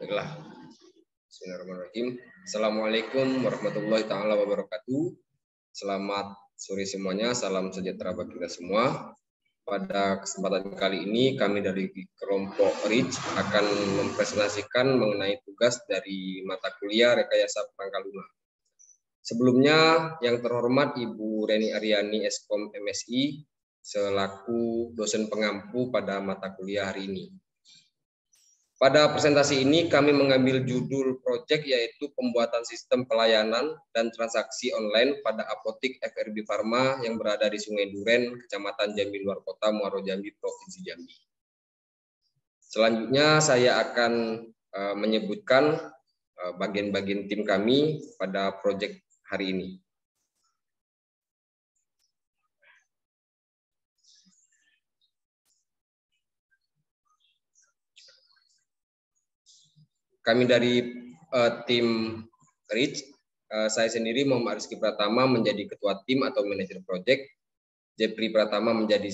Baiklah. Bismillahirrahmanirrahim. Assalamualaikum warahmatullahi taala wabarakatuh. Selamat sore semuanya. Salam sejahtera bagi kita semua. Pada kesempatan kali ini kami dari kelompok REACH akan mempresentasikan mengenai tugas dari mata kuliah Rekayasa Perangkat Lunak. Sebelumnya yang terhormat Ibu Reni Aryani Eskom MSI selaku dosen pengampu pada mata kuliah hari ini. Pada presentasi ini kami mengambil judul proyek yaitu pembuatan sistem pelayanan dan transaksi online pada apotik FRB Pharma yang berada di Sungai Duren, Kecamatan Jambi Luar Kota, Muaro Jambi, Provinsi Jambi. Selanjutnya saya akan menyebutkan bagian-bagian tim kami pada proyek hari ini. Kami dari tim REACH, saya sendiri Muhammad Rizky Pratama menjadi ketua tim atau manajer proyek, Jepri Pratama menjadi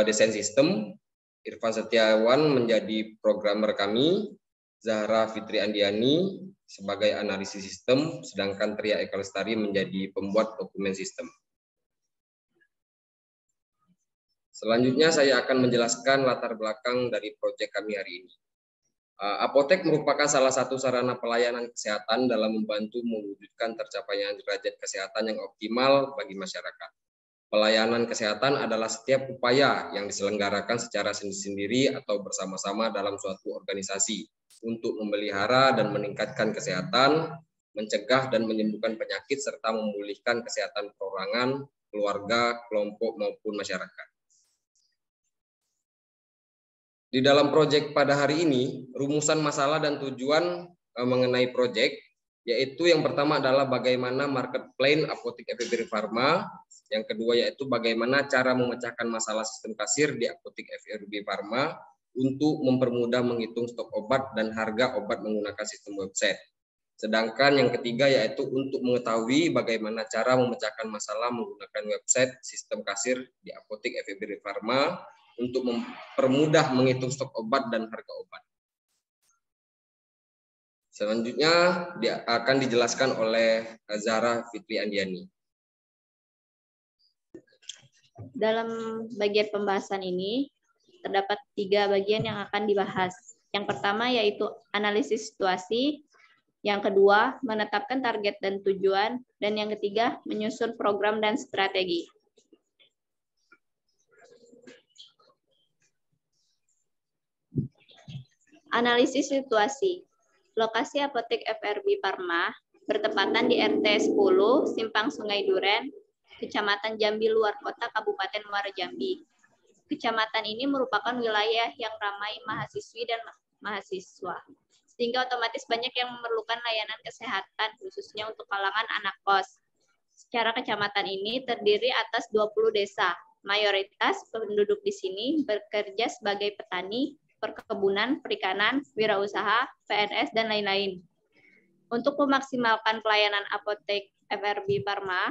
desain sistem, Irfan Setiawan menjadi programmer kami, Zahra Fitri Andiani sebagai analisis sistem, sedangkan Tria Eka Lestari menjadi pembuat dokumen sistem. Selanjutnya saya akan menjelaskan latar belakang dari proyek kami hari ini. Apotek merupakan salah satu sarana pelayanan kesehatan dalam membantu mewujudkan tercapainya derajat kesehatan yang optimal bagi masyarakat. Pelayanan kesehatan adalah setiap upaya yang diselenggarakan secara sendiri-sendiri atau bersama-sama dalam suatu organisasi untuk memelihara dan meningkatkan kesehatan, mencegah dan menyembuhkan penyakit, serta memulihkan kesehatan perorangan, keluarga, kelompok, maupun masyarakat. Di dalam proyek pada hari ini, rumusan masalah dan tujuan mengenai proyek, yaitu yang pertama adalah bagaimana market plan apotek FRB Pharma, yang kedua yaitu bagaimana cara memecahkan masalah sistem kasir di apotek FRB Pharma untuk mempermudah menghitung stok obat dan harga obat menggunakan sistem website. Sedangkan yang ketiga yaitu untuk mengetahui bagaimana cara memecahkan masalah menggunakan website sistem kasir di apotek FRB Pharma untuk mempermudah menghitung stok obat dan harga obat. Selanjutnya akan dijelaskan oleh Zahra Fitri Andiani. Dalam bagian pembahasan ini, terdapat 3 bagian yang akan dibahas. Yang pertama yaitu analisis situasi, yang kedua menetapkan target dan tujuan, dan yang ketiga menyusun program dan strategi. Analisis situasi. Lokasi apotek FRB Pharma bertepatan di RT 10 Simpang Sungai Duren, Kecamatan Jambi Luar Kota, Kabupaten Muaro Jambi. Kecamatan ini merupakan wilayah yang ramai mahasiswi dan mahasiswa, sehingga otomatis banyak yang memerlukan layanan kesehatan, khususnya untuk kalangan anak kos. Secara kecamatan ini terdiri atas 20 desa. Mayoritas penduduk di sini bekerja sebagai petani, perkebunan, perikanan, wirausaha, PNS, dan lain-lain. Untuk memaksimalkan pelayanan apotek FRB Pharma,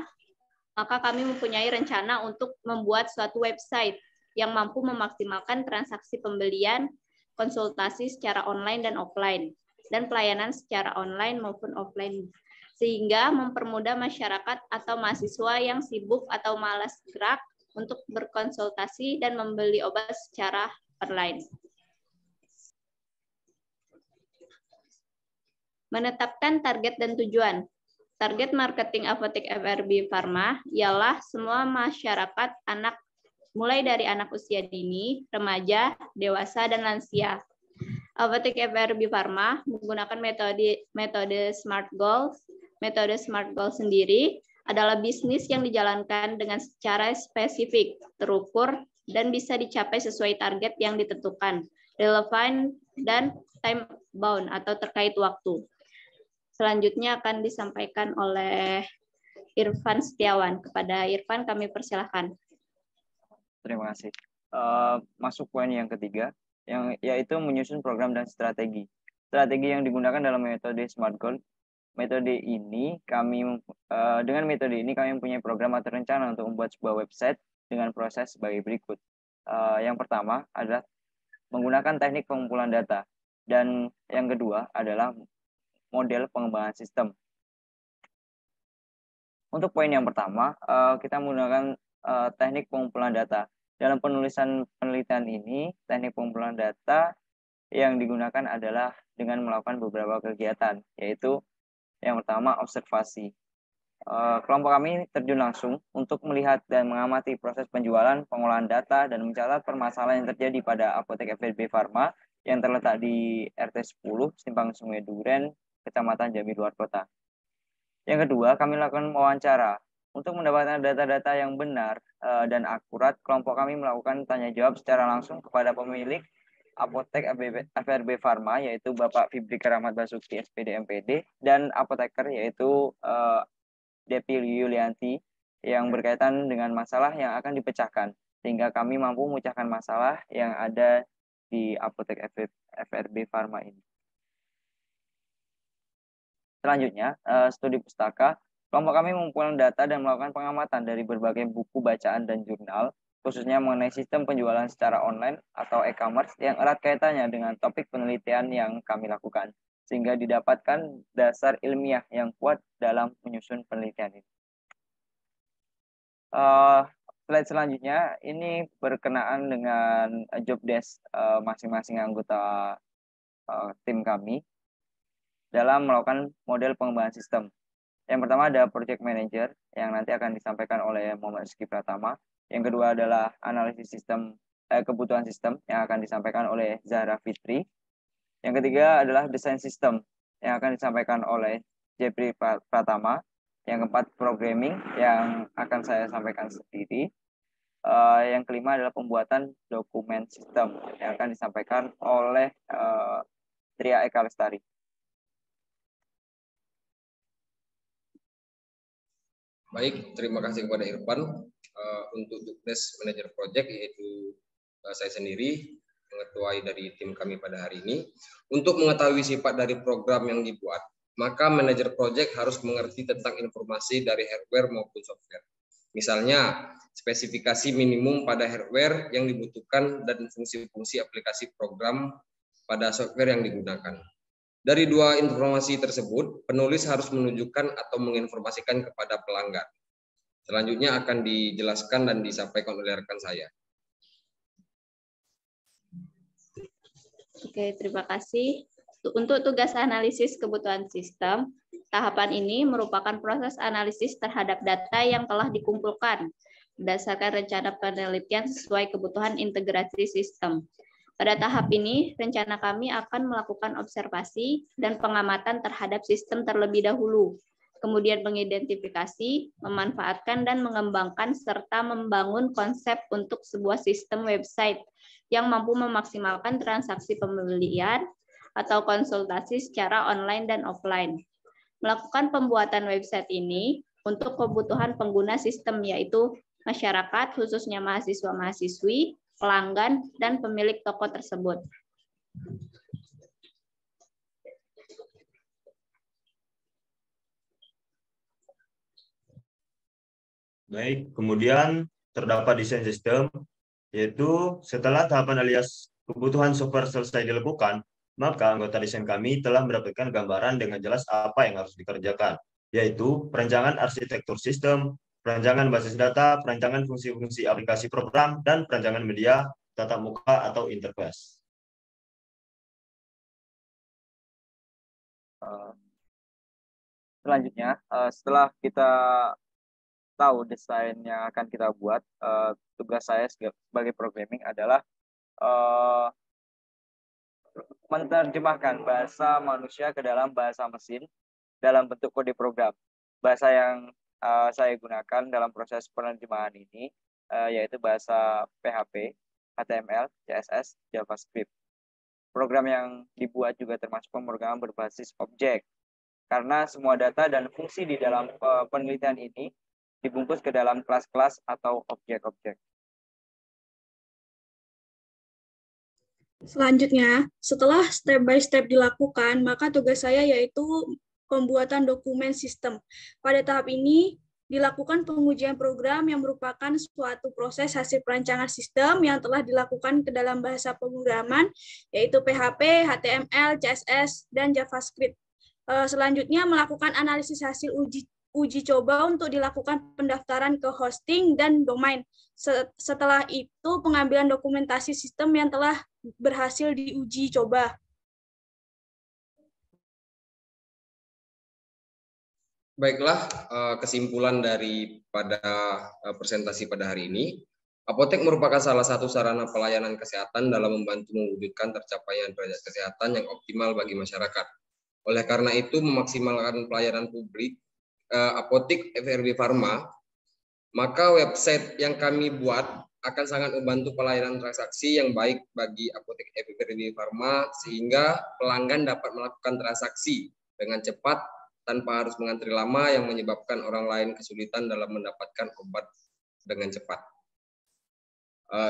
maka kami mempunyai rencana untuk membuat suatu website yang mampu memaksimalkan transaksi pembelian, konsultasi secara online dan offline, dan pelayanan secara online maupun offline, sehingga mempermudah masyarakat atau mahasiswa yang sibuk atau malas gerak untuk berkonsultasi dan membeli obat secara online. Menetapkan target dan tujuan. Target marketing apotek FRB Pharma ialah semua masyarakat anak mulai dari anak usia dini, remaja, dewasa, dan lansia. Apotek FRB Pharma menggunakan metode SMART Goals. Metode SMART Goals sendiri adalah bisnis yang dijalankan dengan secara spesifik, terukur, dan bisa dicapai sesuai target yang ditentukan, relevan, dan time bound atau terkait waktu. Selanjutnya akan disampaikan oleh Irfan Setiawan. Kepada Irfan kami persilahkan. Terima kasih. Masuk poin yang ketiga, yaitu menyusun program dan strategi. Strategi yang digunakan dalam metode SMART Goal. Dengan metode ini kami mempunyai program atau rencana untuk membuat sebuah website dengan proses sebagai berikut. Yang pertama adalah menggunakan teknik pengumpulan data. Dan yang kedua adalah model pengembangan sistem. Untuk poin yang pertama, kita menggunakan teknik pengumpulan data. Dalam penulisan penelitian ini, teknik pengumpulan data yang digunakan adalah dengan melakukan beberapa kegiatan, yaitu yang pertama observasi. Kelompok kami terjun langsung untuk melihat dan mengamati proses penjualan, pengolahan data, dan mencatat permasalahan yang terjadi pada apotek FRB Pharma yang terletak di RT 10, Simpang Sungai Duren, Kecamatan Jambi Luar Kota. Yang kedua, kami lakukan wawancara. Untuk mendapatkan data-data yang benar dan akurat, kelompok kami melakukan tanya jawab secara langsung kepada pemilik apotek FRB Pharma, yaitu Bapak Fibri Keramat Basuki, SPD MPD, dan apoteker, yaitu Depi Yulianti, yang berkaitan dengan masalah yang akan dipecahkan, sehingga kami mampu memecahkan masalah yang ada di apotek FRB Pharma ini. Selanjutnya, studi pustaka. Kelompok kami mengumpulkan data dan melakukan pengamatan dari berbagai buku bacaan dan jurnal, khususnya mengenai sistem penjualan secara online atau e-commerce yang erat kaitannya dengan topik penelitian yang kami lakukan, sehingga didapatkan dasar ilmiah yang kuat dalam menyusun penelitian ini. Slide selanjutnya, ini berkenaan dengan job desk masing-masing anggota tim kami dalam melakukan model pengembangan sistem. Yang pertama ada project manager yang nanti akan disampaikan oleh Muhammad Rizky Pratama. Yang kedua adalah analisis sistem kebutuhan sistem yang akan disampaikan oleh Zahra Fitri. Yang ketiga adalah desain sistem yang akan disampaikan oleh Jepri Pratama. Yang keempat programming yang akan saya sampaikan sendiri. Yang kelima adalah pembuatan dokumen sistem yang akan disampaikan oleh Tria Eka Lestari. Baik, terima kasih kepada Irfan. Untuk Jobdesk Manager Project, yaitu saya sendiri, mengetuai dari tim kami pada hari ini. Untuk mengetahui sifat dari program yang dibuat, maka manajer project harus mengerti tentang informasi dari hardware maupun software. Misalnya, spesifikasi minimum pada hardware yang dibutuhkan dan fungsi-fungsi aplikasi program pada software yang digunakan. Dari dua informasi tersebut, penulis harus menunjukkan atau menginformasikan kepada pelanggan. Selanjutnya akan dijelaskan dan disampaikan oleh rekan saya. Oke, terima kasih. Untuk tugas analisis kebutuhan sistem, tahapan ini merupakan proses analisis terhadap data yang telah dikumpulkan berdasarkan rencana penelitian sesuai kebutuhan integrasi sistem. Pada tahap ini, rencana kami akan melakukan observasi dan pengamatan terhadap sistem terlebih dahulu, kemudian mengidentifikasi, memanfaatkan, dan mengembangkan serta membangun konsep untuk sebuah sistem website yang mampu memaksimalkan transaksi pembelian atau konsultasi secara online dan offline. Melakukan pembuatan website ini untuk kebutuhan pengguna sistem, yaitu masyarakat, khususnya mahasiswa-mahasiswi, pelanggan, dan pemilik toko tersebut. Baik, kemudian terdapat desain sistem, yaitu setelah tahapan alias kebutuhan software selesai dilakukan, maka anggota desain kami telah mendapatkan gambaran dengan jelas apa yang harus dikerjakan, yaitu perencangan arsitektur sistem, perancangan basis data, perancangan fungsi-fungsi aplikasi program, dan perancangan media, tatap muka atau interface. Selanjutnya, setelah kita tahu desain yang akan kita buat, tugas saya sebagai programming adalah menerjemahkan bahasa manusia ke dalam bahasa mesin dalam bentuk kode program. Bahasa yang saya gunakan dalam proses penerjemahan ini yaitu bahasa PHP, HTML, CSS, JavaScript. Program yang dibuat juga termasuk pemrograman berbasis objek, karena semua data dan fungsi di dalam penelitian ini dibungkus ke dalam kelas-kelas atau objek-objek. Selanjutnya, setelah step by step dilakukan, maka tugas saya yaitu pembuatan dokumen sistem. Pada tahap ini, dilakukan pengujian program yang merupakan suatu proses hasil perancangan sistem yang telah dilakukan ke dalam bahasa pemrograman, yaitu PHP, HTML, CSS, dan JavaScript. Selanjutnya, melakukan analisis hasil uji coba untuk dilakukan pendaftaran ke hosting dan domain. Setelah itu, pengambilan dokumentasi sistem yang telah berhasil diuji coba. Baiklah, kesimpulan daripada presentasi pada hari ini, apotek merupakan salah satu sarana pelayanan kesehatan dalam membantu mewujudkan tercapaian derajat kesehatan yang optimal bagi masyarakat. Oleh karena itu, memaksimalkan pelayanan publik apotek FRB Pharma, maka website yang kami buat akan sangat membantu pelayanan transaksi yang baik bagi apotek FRB Pharma, sehingga pelanggan dapat melakukan transaksi dengan cepat tanpa harus mengantri lama yang menyebabkan orang lain kesulitan dalam mendapatkan obat dengan cepat.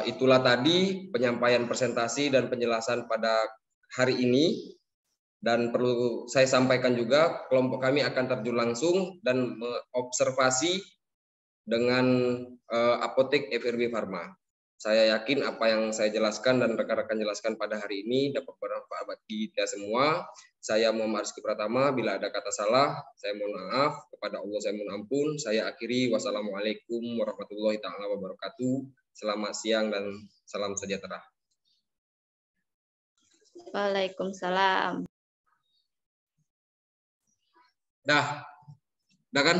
Itulah tadi penyampaian presentasi dan penjelasan pada hari ini. Dan perlu saya sampaikan juga, kelompok kami akan terjun langsung dan mengobservasi dengan apotek FRB Pharma. Saya yakin apa yang saya jelaskan dan rekan-rekan jelaskan pada hari ini dapat bermanfaat bagi kita semua. Saya Muhammad Rizky Pratama, bila ada kata salah, saya mohon maaf. Kepada Allah saya mohon ampun. Saya akhiri, wassalamualaikum warahmatullahi wabarakatuh. Selamat siang dan salam sejahtera. Waalaikumsalam. Dah kan?